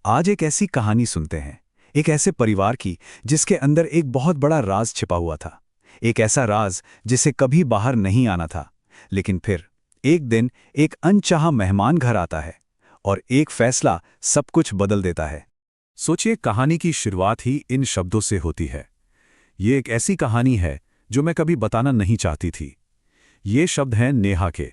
आज एक ऐसी कहानी सुनते हैं, एक ऐसे परिवार की जिसके अंदर एक बहुत बड़ा राज छिपा हुआ था। एक ऐसा राज जिसे कभी बाहर नहीं आना था, लेकिन फिर एक दिन एक अनचाहा मेहमान घर आता है और एक फैसला सब कुछ बदल देता है। सोचिए, कहानी की शुरुआत ही इन शब्दों से होती है। ये एक ऐसी कहानी है जो मैं कभी बताना नहीं चाहती थी। ये शब्द हैं नेहा के,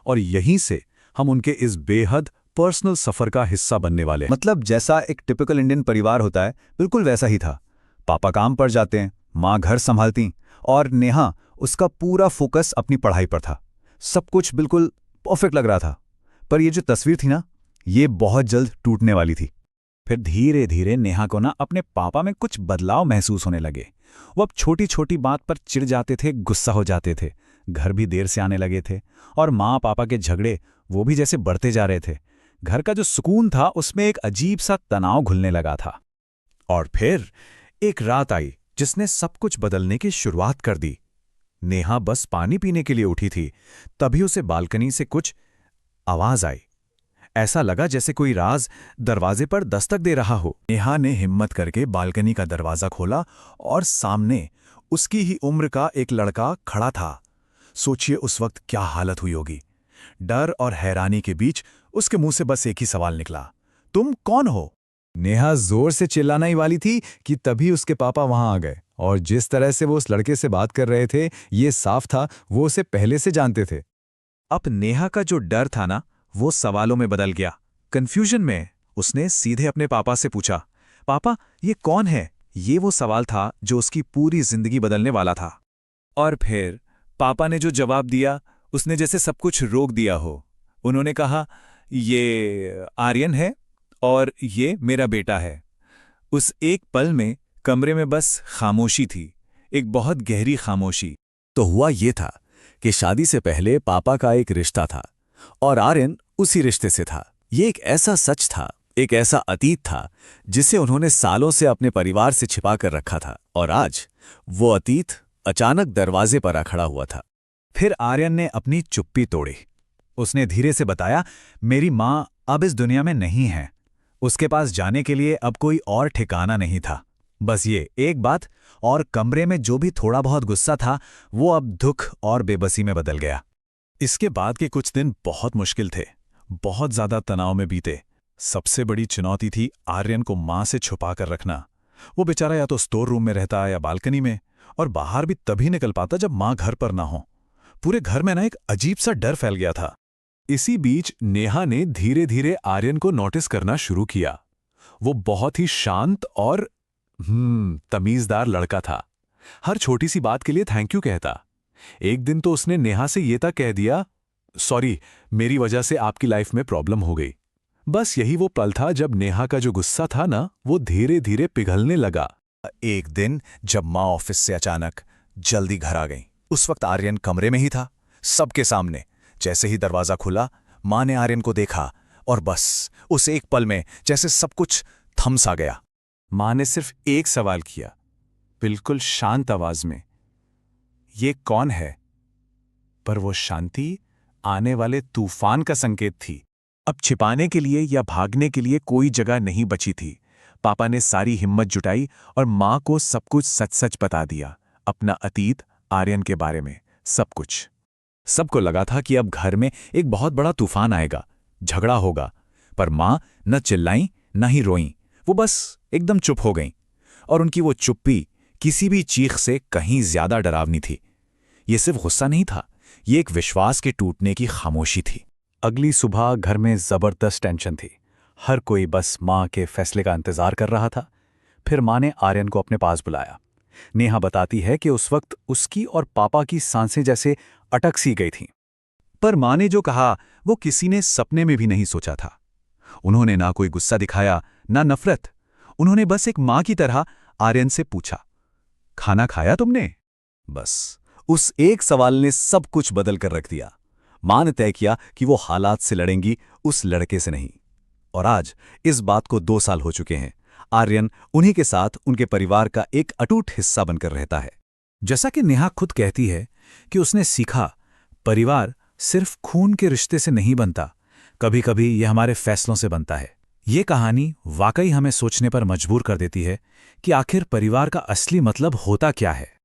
और यहीं से हम उनके इस बेहद पर्सनल सफर का हिस्सा बनने वाले हैं। मतलब जैसा एक टिपिकल इंडियन परिवार होता है, बिल्कुल वैसा ही था। पापा काम पर जाते हैं, माँ घर संभालती, और नेहा, उसका पूरा फोकस अपनी पढ़ाई पर था। सब कुछ बिल्कुल परफेक्ट लग रहा था। पर ये जो तस्वीर थी ना, ये बहुत जल्द टूटने वाली थी। फिर धीरे धीरे नेहा को ना अपने पापा में कुछ बदलाव महसूस होने लगे। वो अब छोटी छोटी बात पर चिढ़ जाते थे, गुस्सा हो जाते थे, घर भी देर से आने लगे थे, और माँ पापा के झगड़े वो भी जैसे बढ़ते जा रहे थे। घर का जो सुकून था उसमें एक अजीब सा तनाव घुलने लगा था। और फिर एक रात आई जिसने सब कुछ बदलने की शुरुआत कर दी। नेहा बस पानी पीने के लिए उठी थी, तभी उसे बालकनी से कुछ आवाज आई। ऐसा लगा जैसे कोई राज दरवाजे पर दस्तक दे रहा हो। नेहा ने हिम्मत करके बालकनी का दरवाजा खोला और सामने उसकी ही उम्र का एक लड़का खड़ा था। सोचिए उस वक्त क्या हालत हुई होगी। डर और हैरानी के बीच उसके मुंह से बस एक ही सवाल निकला, तुम कौन हो? नेहा जोर से चिल्लाना ही वाली थी कि तभी उसके पापा वहां आ गए, और जिस तरह से वो उस लड़के से बात कर रहे थे, ये साफ था वो उसे पहले से जानते थे। अब नेहा का जो डर था ना, वो सवालों में बदल गया। कंफ्यूजन में उसने सीधे अपने पापा से पूछा, पापा ये कौन है? ये वो सवाल था जो उसकी पूरी जिंदगी बदलने वाला था। और फिर पापा ने जो जवाब दिया, उसने जैसे सब कुछ रोक दिया हो। उन्होंने कहा, ये आर्यन है और ये मेरा बेटा है। उस एक पल में कमरे में बस खामोशी थी, एक बहुत गहरी खामोशी। तो हुआ ये था कि शादी से पहले पापा का एक रिश्ता था और आर्यन उसी रिश्ते से था। ये एक ऐसा सच था, एक ऐसा अतीत था जिसे उन्होंने सालों से अपने परिवार से छिपा कर रखा था, और आज वो अतीत अचानक दरवाजे पर आ खड़ा हुआ था। फिर आर्यन ने अपनी चुप्पी तोड़ी। उसने धीरे से बताया, मेरी माँ अब इस दुनिया में नहीं है। उसके पास जाने के लिए अब कोई और ठिकाना नहीं था। बस ये एक बात, और कमरे में जो भी थोड़ा बहुत गुस्सा था वो अब दुख और बेबसी में बदल गया। इसके बाद के कुछ दिन बहुत मुश्किल थे, बहुत ज्यादा तनाव में बीते। सबसे बड़ी चुनौती थी आर्यन को माँ से छुपा कर रखना। वो बेचारा या तो स्टोर रूम में रहता या बालकनी में, और बाहर भी तभी निकल पाता जब माँ घर पर ना हो। पूरे घर में ना एक अजीब सा डर फैल गया था। इसी बीच नेहा ने धीरे धीरे आर्यन को नोटिस करना शुरू किया। वो बहुत ही शांत और तमीजदार लड़का था। हर छोटी सी बात के लिए थैंक यू कहता। एक दिन तो उसने नेहा से ये तक कह दिया, सॉरी, मेरी वजह से आपकी लाइफ में प्रॉब्लम हो गई। बस यही वो पल था जब नेहा का जो गुस्सा था ना, वो धीरे धीरे पिघलने लगा। एक दिन जब माँ ऑफिस से अचानक जल्दी घर आ गई, उस वक्त आर्यन कमरे में ही था, सबके सामने। जैसे ही दरवाजा खुला, माँ ने आर्यन को देखा, और बस उस एक पल में जैसे सब कुछ थम सा गया। माँ ने सिर्फ एक सवाल किया, बिल्कुल शांत आवाज में, ये कौन है? पर वो शांति आने वाले तूफान का संकेत थी। अब छिपाने के लिए या भागने के लिए कोई जगह नहीं बची थी। पापा ने सारी हिम्मत जुटाई और माँ को सब कुछ सच सच बता दिया, अपना अतीत, आर्यन के बारे में, सब कुछ। सबको लगा था कि अब घर में एक बहुत बड़ा तूफान आएगा, झगड़ा होगा, पर माँ न चिल्लाईं न ही रोईं। वो बस एकदम चुप हो गईं, और उनकी वो चुप्पी किसी भी चीख से कहीं ज्यादा डरावनी थी। ये सिर्फ गुस्सा नहीं था, ये एक विश्वास के टूटने की खामोशी थी। अगली सुबह घर में जबरदस्त टेंशन थी। हर कोई बस माँ के फैसले का इंतजार कर रहा था। फिर माँ ने आर्यन को अपने पास बुलाया। नेहा बताती है कि उस वक्त उसकी और पापा की सांसें जैसे अटक सी गई थीं। पर माँ ने जो कहा वो किसी ने सपने में भी नहीं सोचा था। उन्होंने ना कोई गुस्सा दिखाया, ना नफरत। उन्होंने बस एक माँ की तरह आर्यन से पूछा, खाना खाया तुमने? बस उस एक सवाल ने सब कुछ बदल कर रख दिया। माँ ने तय किया कि वो हालात से लड़ेंगी, उस लड़के से नहीं। और आज इस बात को 2 साल हो चुके हैं। आर्यन उन्हीं के साथ उनके परिवार का एक अटूट हिस्सा बनकर रहता है। जैसा कि नेहा खुद कहती है कि उसने सीखा, परिवार सिर्फ खून के रिश्ते से नहीं बनता, कभी कभी यह हमारे फैसलों से बनता है। ये कहानी वाकई हमें सोचने पर मजबूर कर देती है कि आखिर परिवार का असली मतलब होता क्या है।